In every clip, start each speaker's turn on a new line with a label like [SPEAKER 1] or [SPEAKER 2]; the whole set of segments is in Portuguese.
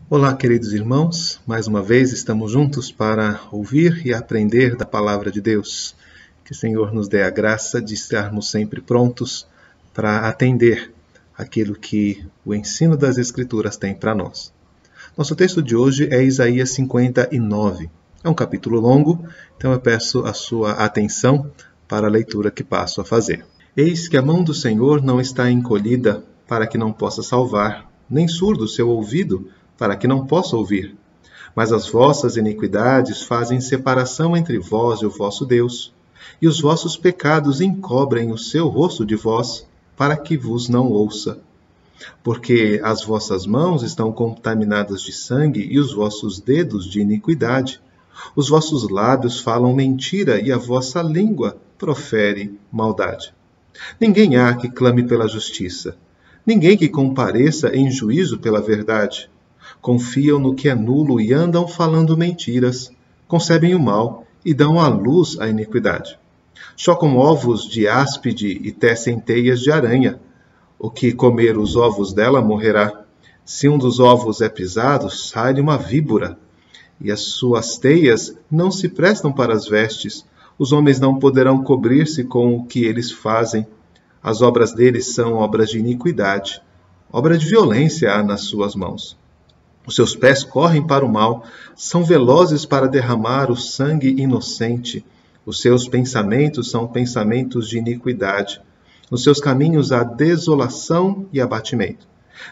[SPEAKER 1] Olá, queridos irmãos, mais uma vez estamos juntos para ouvir e aprender da Palavra de Deus. Que o Senhor nos dê a graça de estarmos sempre prontos para atender aquilo que o ensino das Escrituras tem para nós. Nosso texto de hoje é Isaías 59. É um capítulo longo, então eu peço a sua atenção para a leitura que passo a fazer. Eis que a mão do Senhor não está encolhida para que não possa salvar, nem surdo o seu ouvido para que não possa ouvir. Mas as vossas iniquidades fazem separação entre vós e o vosso Deus, e os vossos pecados encobrem o seu rosto de vós, para que vos não ouça. Porque as vossas mãos estão contaminadas de sangue e os vossos dedos de iniquidade. Os vossos lábios falam mentira e a vossa língua profere maldade. Ninguém há que clame pela justiça, ninguém que compareça em juízo pela verdade. Confiam no que é nulo e andam falando mentiras, concebem o mal e dão à luz a iniquidade. Chocam ovos de áspide e tecem teias de aranha. O que comer os ovos dela morrerá. Se um dos ovos é pisado, sai-lhe uma víbora. E as suas teias não se prestam para as vestes. Os homens não poderão cobrir-se com o que eles fazem. As obras deles são obras de iniquidade. Obra de violência há nas suas mãos. Os seus pés correm para o mal, são velozes para derramar o sangue inocente. Os seus pensamentos são pensamentos de iniquidade. Nos seus caminhos há desolação e abatimento.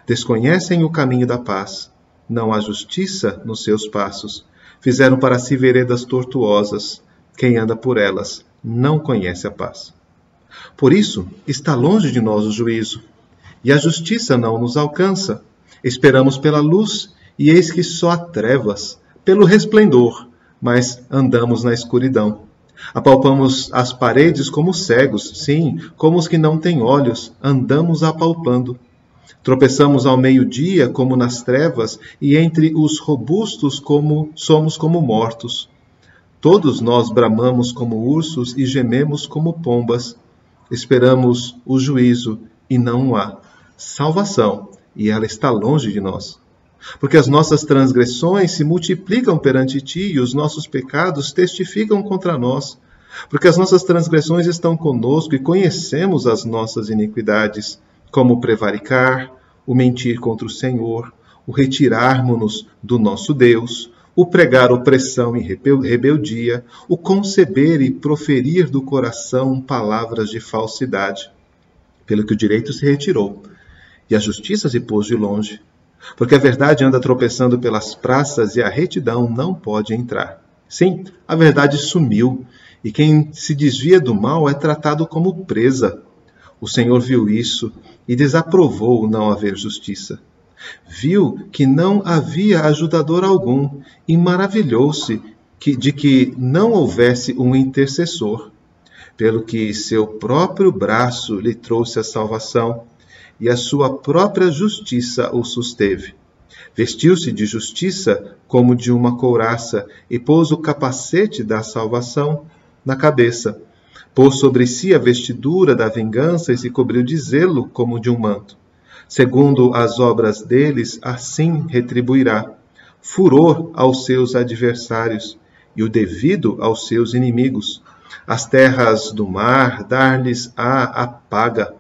[SPEAKER 1] Desconhecem o caminho da paz. Não há justiça nos seus passos. Fizeram para si veredas tortuosas. Quem anda por elas não conhece a paz. Por isso, está longe de nós o juízo, e a justiça não nos alcança. Esperamos pela luz, e eis que só há trevas, pelo resplendor, mas andamos na escuridão. Apalpamos as paredes como cegos, sim, como os que não têm olhos, andamos apalpando. Tropeçamos ao meio-dia como nas trevas, e entre os robustos somos como mortos. Todos nós bramamos como ursos e gememos como pombas. Esperamos o juízo, e não há salvação, e ela está longe de nós. Porque as nossas transgressões se multiplicam perante ti e os nossos pecados testificam contra nós. Porque as nossas transgressões estão conosco e conhecemos as nossas iniquidades, como o prevaricar, o mentir contra o Senhor, o retirarmos-nos do nosso Deus, o pregar opressão e rebeldia, o conceber e proferir do coração palavras de falsidade. Pelo que o direito se retirou e a justiça se pôs de longe. Porque a verdade anda tropeçando pelas praças e a retidão não pode entrar. Sim, a verdade sumiu, e quem se desvia do mal é tratado como presa. O Senhor viu isso e desaprovou não haver justiça. Viu que não havia ajudador algum e maravilhou-se de que não houvesse um intercessor. Pelo que seu próprio braço lhe trouxe a salvação, e a sua própria justiça o susteve. Vestiu-se de justiça como de uma couraça, e pôs o capacete da salvação na cabeça. Pôs sobre si a vestidura da vingança e se cobriu de zelo como de um manto. Segundo as obras deles, assim retribuirá. Furor aos seus adversários, e o devido aos seus inimigos. As terras do mar dar-lhes-á a paga.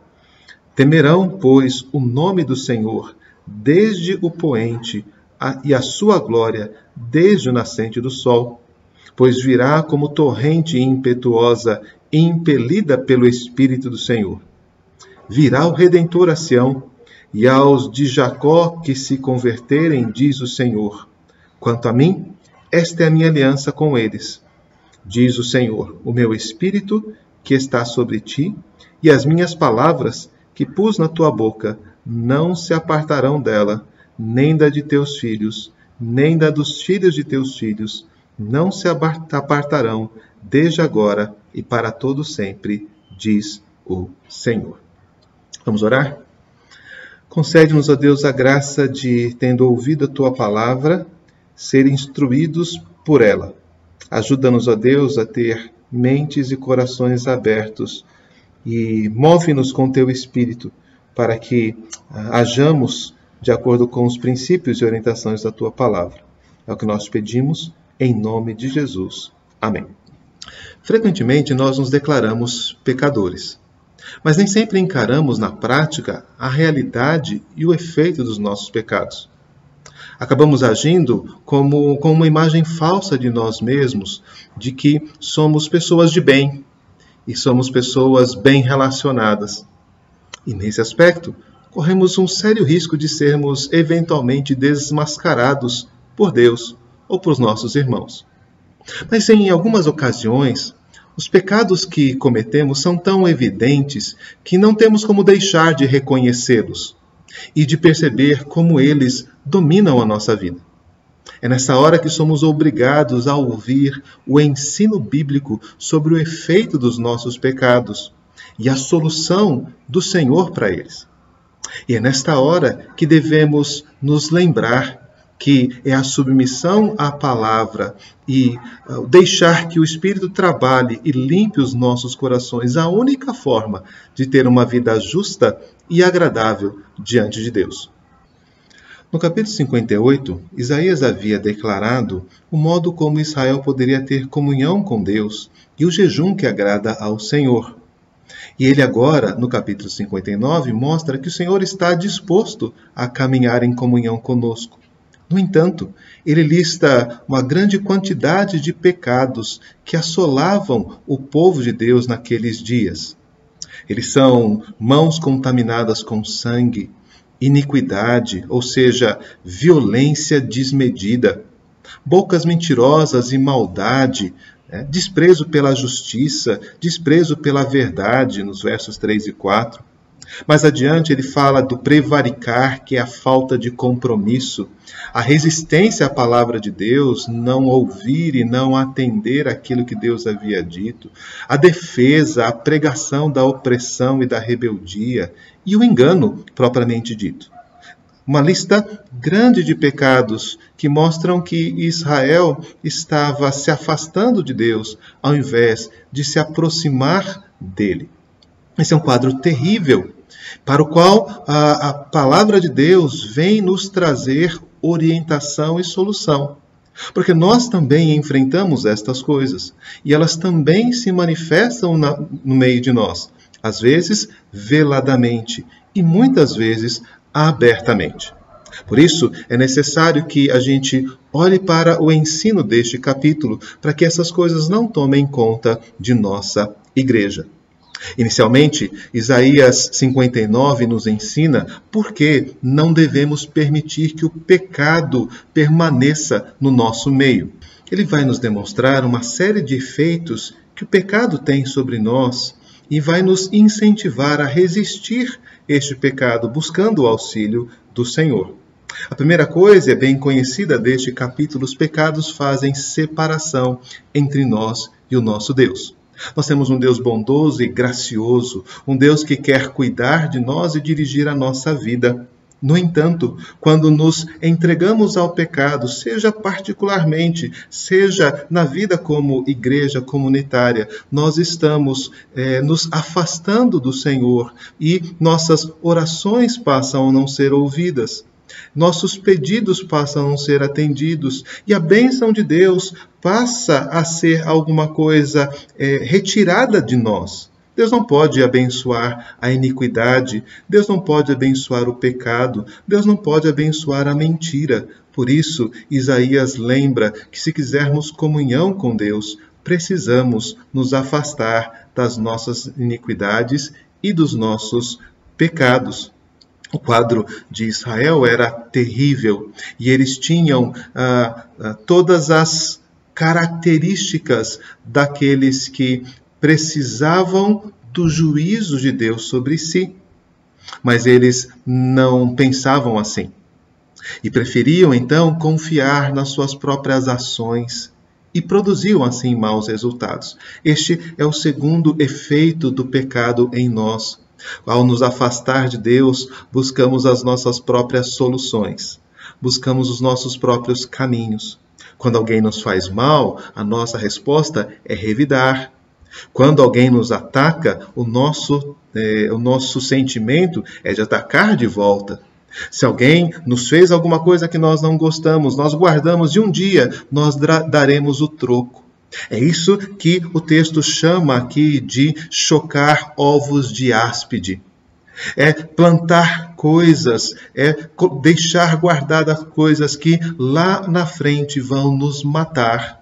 [SPEAKER 1] Temerão, pois, o nome do Senhor, desde o poente, e a sua glória, desde o nascente do sol. Pois virá como torrente impetuosa, impelida pelo Espírito do Senhor. Virá o Redentor a Sião, e aos de Jacó que se converterem, diz o Senhor. Quanto a mim, esta é a minha aliança com eles. Diz o Senhor, o meu Espírito, que está sobre ti, e as minhas palavras, que pus na tua boca, não se apartarão dela, nem da de teus filhos, nem da dos filhos de teus filhos, não se apartarão, desde agora e para todo sempre, diz o Senhor. Vamos orar? Concede-nos, ó Deus, a graça de, tendo ouvido a tua palavra, ser instruídos por ela. Ajuda-nos, ó Deus, a ter mentes e corações abertos, e move-nos com teu Espírito, para que hajamos de acordo com os princípios e orientações da Tua Palavra. É o que nós pedimos, em nome de Jesus. Amém. Frequentemente nós nos declaramos pecadores, mas nem sempre encaramos na prática a realidade e o efeito dos nossos pecados. Acabamos agindo com uma imagem falsa de nós mesmos, de que somos pessoas de bem e somos pessoas bem relacionadas. E nesse aspecto, corremos um sério risco de sermos eventualmente desmascarados por Deus ou por nossos irmãos. Mas em algumas ocasiões, os pecados que cometemos são tão evidentes que não temos como deixar de reconhecê-los e de perceber como eles dominam a nossa vida. É nessa hora que somos obrigados a ouvir o ensino bíblico sobre o efeito dos nossos pecados e a solução do Senhor para eles. E é nesta hora que devemos nos lembrar que é a submissão à palavra e deixar que o Espírito trabalhe e limpe os nossos corações a única forma de ter uma vida justa e agradável diante de Deus. No capítulo 58, Isaías havia declarado o modo como Israel poderia ter comunhão com Deus e o jejum que agrada ao Senhor. E ele agora, no capítulo 59, mostra que o Senhor está disposto a caminhar em comunhão conosco. No entanto, ele lista uma grande quantidade de pecados que assolavam o povo de Deus naqueles dias. Eles são mãos contaminadas com sangue, iniquidade, ou seja, violência desmedida, bocas mentirosas e maldade, desprezo pela justiça, desprezo pela verdade, nos versos 3 e 4. Mais adiante ele fala do prevaricar, que é a falta de compromisso, a resistência à palavra de Deus, não ouvir e não atender aquilo que Deus havia dito, a defesa, a pregação da opressão e da rebeldia e o engano propriamente dito. Uma lista grande de pecados que mostram que Israel estava se afastando de Deus ao invés de se aproximar dele. Esse é um quadro terrível, para o qual a palavra de Deus vem nos trazer orientação e solução. Porque nós também enfrentamos estas coisas, e elas também se manifestam no meio de nós, às vezes veladamente e muitas vezes abertamente. Por isso, é necessário que a gente olhe para o ensino deste capítulo, para que essas coisas não tomem conta de nossa igreja. Inicialmente, Isaías 59 nos ensina por que não devemos permitir que o pecado permaneça no nosso meio. Ele vai nos demonstrar uma série de efeitos que o pecado tem sobre nós e vai nos incentivar a resistir este pecado, buscando o auxílio do Senhor. A primeira coisa é bem conhecida deste capítulo: os pecados fazem separação entre nós e o nosso Deus. Nós temos um Deus bondoso e gracioso, um Deus que quer cuidar de nós e dirigir a nossa vida. No entanto, quando nos entregamos ao pecado, seja particularmente, seja na vida como igreja comunitária, nós estamos nos afastando do Senhor e nossas orações passam a não ser ouvidas. Nossos pedidos passam a não ser atendidos e a bênção de Deus passa a ser alguma coisa retirada de nós. Deus não pode abençoar a iniquidade, Deus não pode abençoar o pecado, Deus não pode abençoar a mentira. Por isso, Isaías lembra que se quisermos comunhão com Deus, precisamos nos afastar das nossas iniquidades e dos nossos pecados. O quadro de Israel era terrível e eles tinham todas as características daqueles que precisavam do juízo de Deus sobre si. Mas eles não pensavam assim e preferiam então confiar nas suas próprias ações e produziam assim maus resultados. Este é o segundo efeito do pecado em nós. Ao nos afastar de Deus, buscamos as nossas próprias soluções, buscamos os nossos próprios caminhos. Quando alguém nos faz mal, a nossa resposta é revidar. Quando alguém nos ataca, o nosso sentimento é de atacar de volta. Se alguém nos fez alguma coisa que nós não gostamos, nós guardamos e um dia nós daremos o troco. É isso que o texto chama aqui de chocar ovos de áspide. É plantar coisas, é deixar guardadas coisas que lá na frente vão nos matar,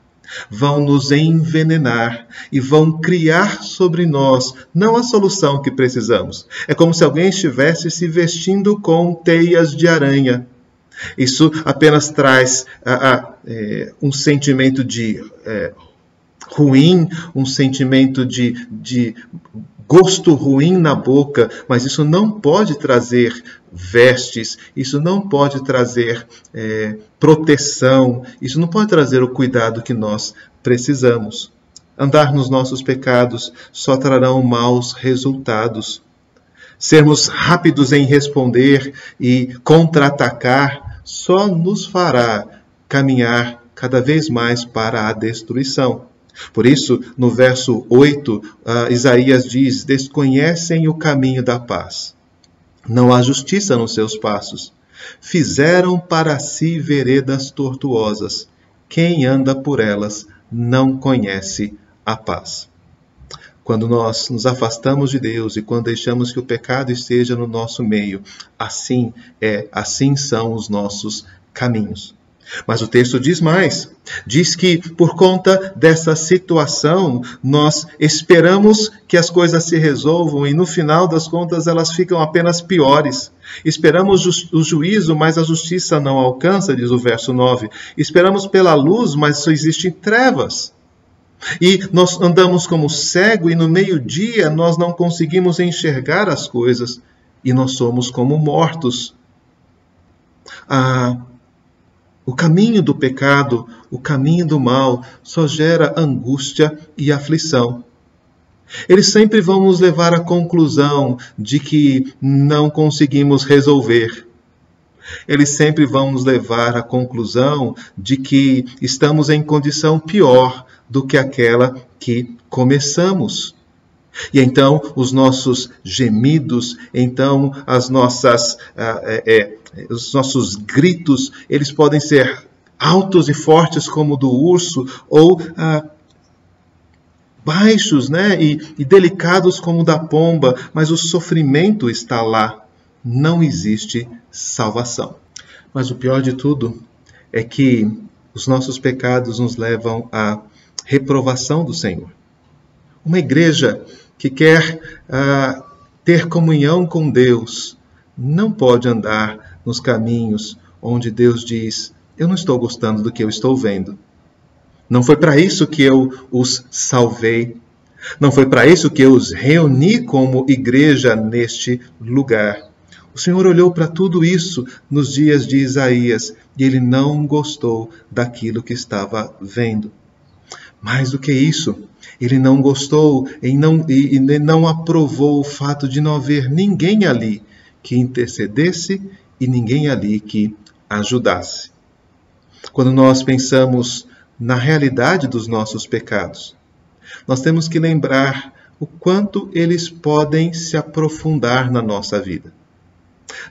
[SPEAKER 1] vão nos envenenar e vão criar sobre nós não a solução que precisamos. É como se alguém estivesse se vestindo com teias de aranha. Isso apenas traz um sentimento de ruim, um sentimento de gosto ruim na boca, mas isso não pode trazer vestes, isso não pode trazer proteção, isso não pode trazer o cuidado que nós precisamos. Andar nos nossos pecados só trarão maus resultados. Sermos rápidos em responder e contra-atacar só nos fará caminhar cada vez mais para a destruição. Por isso, no verso 8, Isaías diz: desconhecem o caminho da paz. Não há justiça nos seus passos. Fizeram para si veredas tortuosas. Quem anda por elas não conhece a paz. Quando nós nos afastamos de Deus e quando deixamos que o pecado esteja no nosso meio, assim são os nossos caminhos. Mas o texto diz mais. Diz que por conta dessa situação, nós esperamos que as coisas se resolvam e no final das contas elas ficam apenas piores. Esperamos o juízo, mas a justiça não alcança, diz o verso 9. Esperamos pela luz, mas só existem trevas. E nós andamos como cego e no meio-dia nós não conseguimos enxergar as coisas e nós somos como mortos. O caminho do pecado, o caminho do mal, só gera angústia e aflição. Eles sempre vão nos levar à conclusão de que não conseguimos resolver. Eles sempre vão nos levar à conclusão de que estamos em condição pior do que aquela que começamos. E então os nossos gemidos, então os nossos gritos, eles podem ser altos e fortes como o do urso, ou baixos, e delicados como o da pomba, mas o sofrimento está lá. Não existe salvação. Mas o pior de tudo é que os nossos pecados nos levam à reprovação do Senhor. Uma igreja que quer ter comunhão com Deus não pode andar nos caminhos onde Deus diz: eu não estou gostando do que eu estou vendo. Não foi para isso que eu os salvei. Não foi para isso que eu os reuni como igreja neste lugar. O Senhor olhou para tudo isso nos dias de Isaías e ele não gostou daquilo que estava vendo. Mais do que isso, ele não gostou e não aprovou o fato de não haver ninguém ali que intercedesse e ninguém ali que ajudasse. Quando nós pensamos na realidade dos nossos pecados, nós temos que lembrar o quanto eles podem se aprofundar na nossa vida.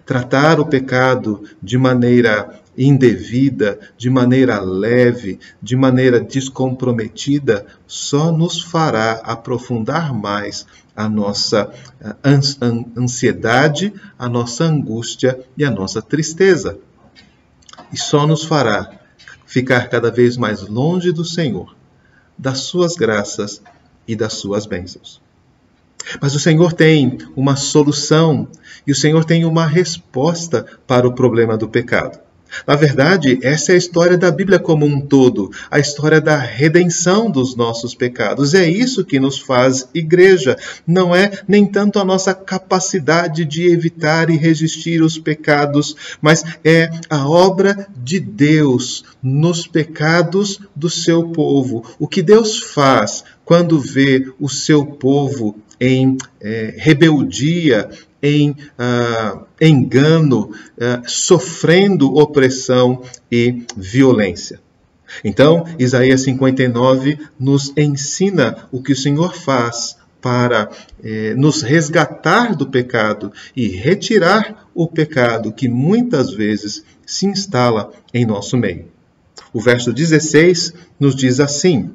[SPEAKER 1] Tratar o pecado de maneira indevida, de maneira leve, de maneira descomprometida, só nos fará aprofundar mais a nossa ansiedade, a nossa angústia e a nossa tristeza. E só nos fará ficar cada vez mais longe do Senhor, das suas graças e das suas bênçãos. Mas o Senhor tem uma solução e o Senhor tem uma resposta para o problema do pecado. Na verdade, essa é a história da Bíblia como um todo, a história da redenção dos nossos pecados. É isso que nos faz igreja. Não é nem tanto a nossa capacidade de evitar e resistir os pecados, mas é a obra de Deus nos pecados do seu povo. O que Deus faz quando vê o seu povo em rebeldia, em engano, sofrendo opressão e violência. Então, Isaías 59 nos ensina o que o Senhor faz para nos resgatar do pecado e retirar o pecado que muitas vezes se instala em nosso meio. O verso 16 nos diz assim: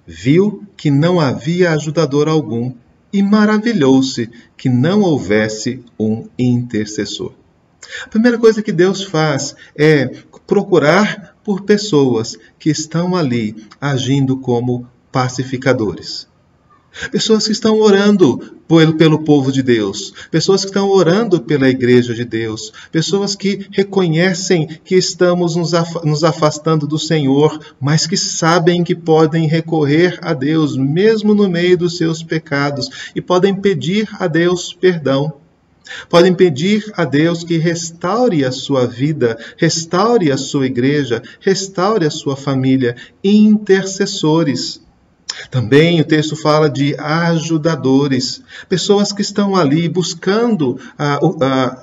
[SPEAKER 1] viu que não havia ajudador algum e maravilhou-se que não houvesse um intercessor. A primeira coisa que Deus faz é procurar por pessoas que estão ali agindo como pacificadores. Pessoas que estão orando pelo povo de Deus, pessoas que estão orando pela igreja de Deus, pessoas que reconhecem que estamos nos afastando do Senhor, mas que sabem que podem recorrer a Deus, mesmo no meio dos seus pecados, e podem pedir a Deus perdão. Podem pedir a Deus que restaure a sua vida, restaure a sua igreja, restaure a sua família, intercessores. Também o texto fala de ajudadores, pessoas que estão ali buscando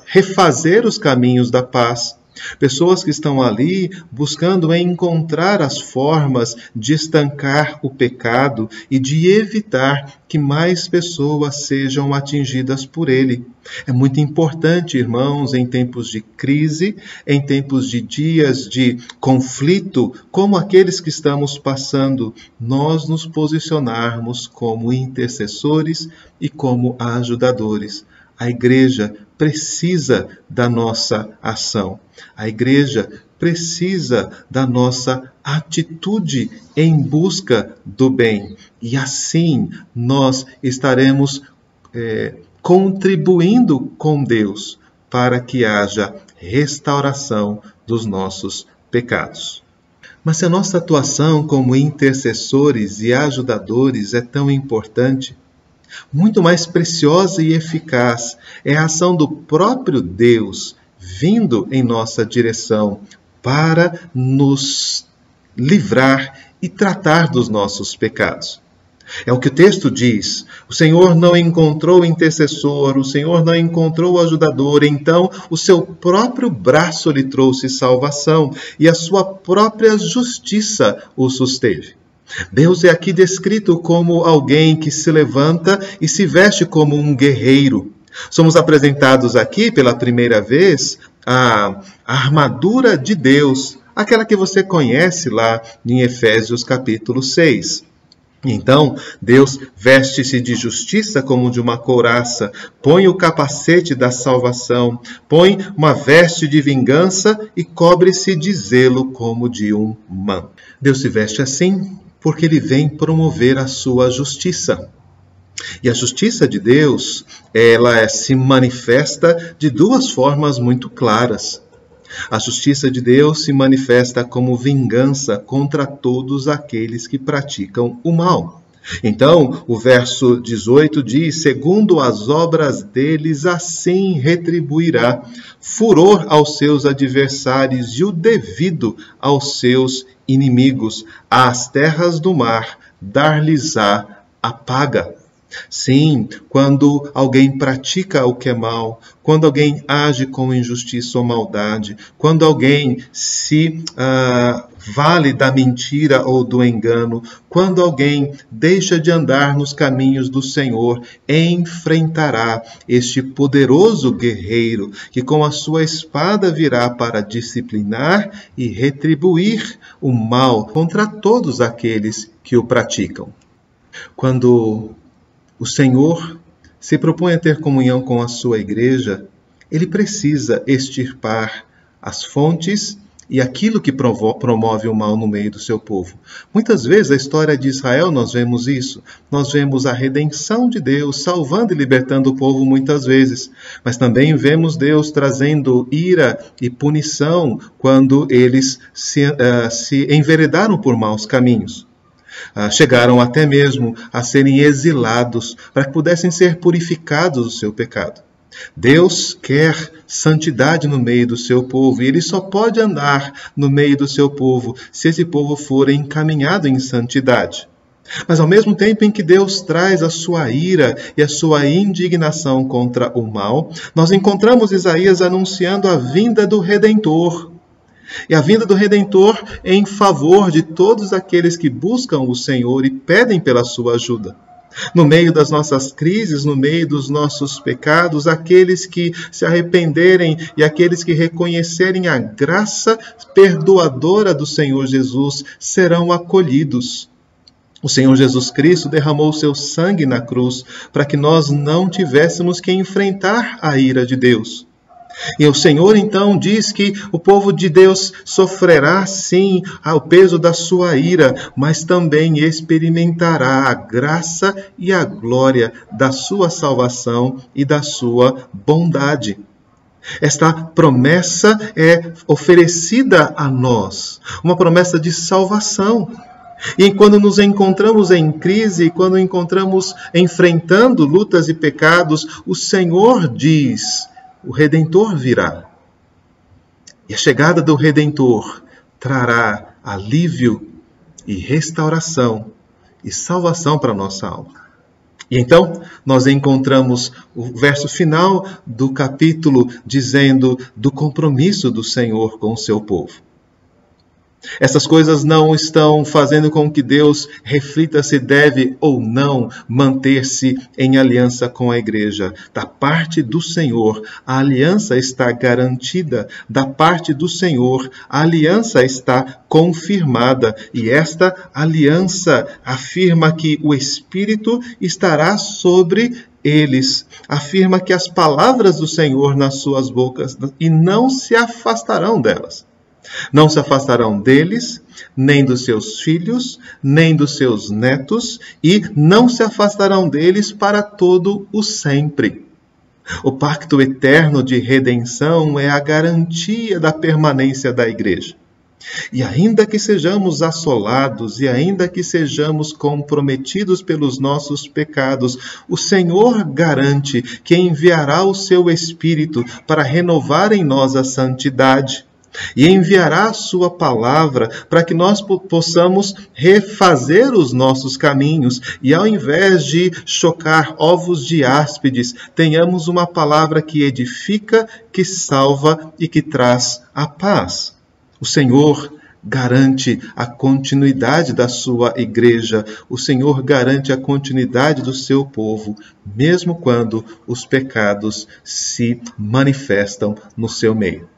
[SPEAKER 1] refazer os caminhos da paz. Pessoas que estão ali buscando encontrar as formas de estancar o pecado e de evitar que mais pessoas sejam atingidas por ele. É muito importante, irmãos, em tempos de crise, em tempos de dias de conflito, como aqueles que estamos passando, nós nos posicionarmos como intercessores e como ajudadores. A igreja precisa da nossa ação. A igreja precisa da nossa atitude em busca do bem. E assim nós estaremos contribuindo com Deus para que haja restauração dos nossos pecados. Mas se a nossa atuação como intercessores e ajudadores é tão importante, muito mais preciosa e eficaz é a ação do próprio Deus vindo em nossa direção para nos livrar e tratar dos nossos pecados. É o que o texto diz: o Senhor não encontrou intercessor, o Senhor não encontrou ajudador, então o seu próprio braço lhe trouxe salvação e a sua própria justiça o susteve. Deus é aqui descrito como alguém que se levanta e se veste como um guerreiro. Somos apresentados aqui pela primeira vez a armadura de Deus, aquela que você conhece lá em Efésios capítulo 6. Então, Deus veste-se de justiça como de uma couraça, põe o capacete da salvação, põe uma veste de vingança e cobre-se de zelo como de um manto. Deus se veste assim porque ele vem promover a sua justiça. E a justiça de Deus, ela se manifesta de duas formas muito claras. A justiça de Deus se manifesta como vingança contra todos aqueles que praticam o mal. Então, o verso 18 diz: segundo as obras deles, assim retribuirá, furor aos seus adversários e o devido aos seus inimigos, às terras do mar dar-lhes-á a paga. Sim, quando alguém pratica o que é mal, quando alguém age com injustiça ou maldade, quando alguém se vale da mentira ou do engano, quando alguém deixa de andar nos caminhos do Senhor, enfrentará este poderoso guerreiro que com a sua espada virá para disciplinar e retribuir o mal contra todos aqueles que o praticam. Quando o Senhor se propõe a ter comunhão com a sua igreja, ele precisa extirpar as fontes e aquilo que promove o mal no meio do seu povo. Muitas vezes, a história de Israel, nós vemos isso. Nós vemos a redenção de Deus, salvando e libertando o povo muitas vezes. Mas também vemos Deus trazendo ira e punição quando eles se enveredaram por maus caminhos. Chegaram até mesmo a serem exilados para que pudessem ser purificados do seu pecado. Deus quer santidade no meio do seu povo e ele só pode andar no meio do seu povo se esse povo for encaminhado em santidade. Mas ao mesmo tempo em que Deus traz a sua ira e a sua indignação contra o mal, nós encontramos Isaías anunciando a vinda do Redentor. E a vinda do Redentor em favor de todos aqueles que buscam o Senhor e pedem pela sua ajuda. No meio das nossas crises, no meio dos nossos pecados, aqueles que se arrependerem e aqueles que reconhecerem a graça perdoadora do Senhor Jesus serão acolhidos. O Senhor Jesus Cristo derramou seu sangue na cruz para que nós não tivéssemos que enfrentar a ira de Deus. E o Senhor então diz que o povo de Deus sofrerá sim o peso da sua ira, mas também experimentará a graça e a glória da sua salvação e da sua bondade. Esta promessa é oferecida a nós, uma promessa de salvação. E quando nos encontramos em crise, quando encontramos enfrentando lutas e pecados, o Senhor diz: o Redentor virá. E a chegada do Redentor trará alívio e restauração e salvação para a nossa alma. E então, nós encontramos o verso final do capítulo dizendo do compromisso do Senhor com o seu povo. Essas coisas não estão fazendo com que Deus reflita se deve ou não manter-se em aliança com a igreja. Da parte do Senhor, a aliança está garantida. Da parte do Senhor, a aliança está confirmada. E esta aliança afirma que o Espírito estará sobre eles. Afirma que as palavras do Senhor nas suas bocas e não se afastarão delas. Não se afastarão deles, nem dos seus filhos, nem dos seus netos, e não se afastarão deles para todo o sempre. O pacto eterno de redenção é a garantia da permanência da igreja. E ainda que sejamos assolados, e ainda que sejamos comprometidos pelos nossos pecados, o Senhor garante que enviará o seu Espírito para renovar em nós a santidade. E enviará a sua palavra para que nós possamos refazer os nossos caminhos e ao invés de chocar ovos de áspides, tenhamos uma palavra que edifica, que salva e que traz a paz. O Senhor garante a continuidade da sua igreja, o Senhor garante a continuidade do seu povo, mesmo quando os pecados se manifestam no seu meio.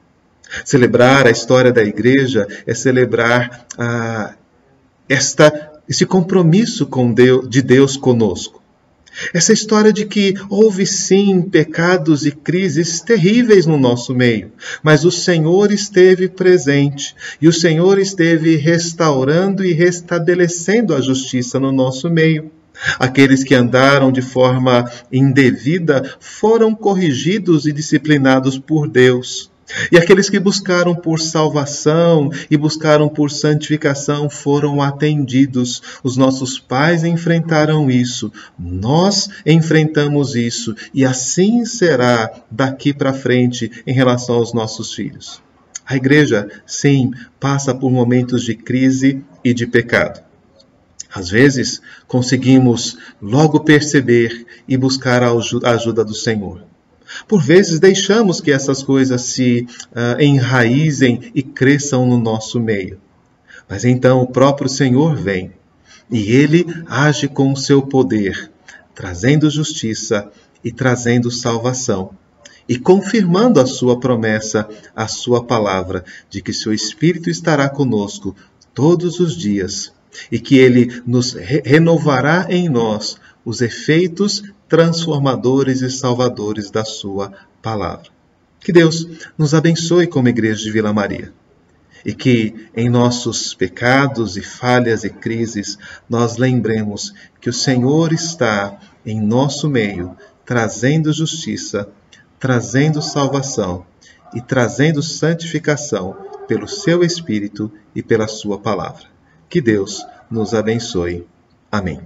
[SPEAKER 1] Celebrar a história da igreja é celebrar esse compromisso de Deus conosco. Essa história de que houve sim pecados e crises terríveis no nosso meio, mas o Senhor esteve presente e o Senhor esteve restaurando e restabelecendo a justiça no nosso meio. Aqueles que andaram de forma indevida foram corrigidos e disciplinados por Deus. E aqueles que buscaram por salvação e buscaram por santificação foram atendidos. Os nossos pais enfrentaram isso, nós enfrentamos isso, e assim será daqui para frente em relação aos nossos filhos. A igreja, sim, passa por momentos de crise e de pecado. Às vezes, conseguimos logo perceber e buscar a ajuda do Senhor. Por vezes deixamos que essas coisas se enraizem e cresçam no nosso meio. Mas então o próprio Senhor vem e Ele age com o seu poder, trazendo justiça e trazendo salvação. E confirmando a sua promessa, a sua palavra, de que seu Espírito estará conosco todos os dias e que Ele nos renovará em nós os efeitos transformadores e salvadores da sua palavra. Que Deus nos abençoe como Igreja de Vila Maria e que em nossos pecados e falhas e crises nós lembremos que o Senhor está em nosso meio, trazendo justiça, trazendo salvação e trazendo santificação pelo seu Espírito e pela sua palavra. Que Deus nos abençoe. Amém.